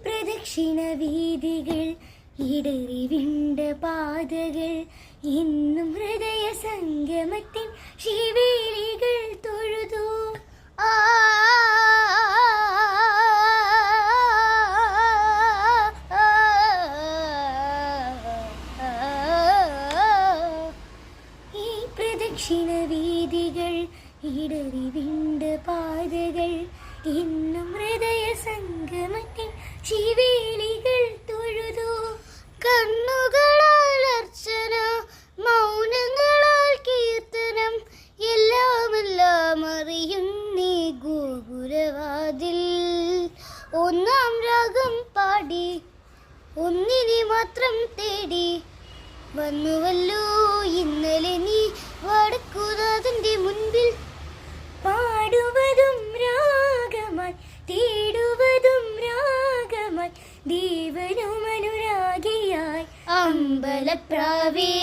പ്രദക്ഷിണ വീതികൾ ഇടറി വിണ്ട പാതകൾ ഇന്നും ഹൃദയ സംഗമത്തിൻ ശിവേലികൾ തൊഴുതു. ഈ പ്രദക്ഷിണ വീതികൾ ഇടറി വിണ്ട പാതകൾ ഇന്നും ഹൃദയ സംഗമത്തിൻ ശിവേലികൾ തൊഴുതു. കണ്ണുകളാൽ അർച്ചന, മൗനങ്ങളാൽ കീർത്തനം, എല്ലാമെല്ലാം അറിയുന്നീ ഗോപുരവാതിൽ. ഒന്നാം രാഗം പാടി ഒന്നിനെ മാത്രം തേടി വന്നുവല്ലോ ഇന്നലെ നീ വടക്കുനാഥന്റെ മുൻപിൽ. പാടുവതും രാഗമായി തേടുവതും രാഗമായി ദേവനും അനുരാഗിയായി അമ്പലപ്രാവേ.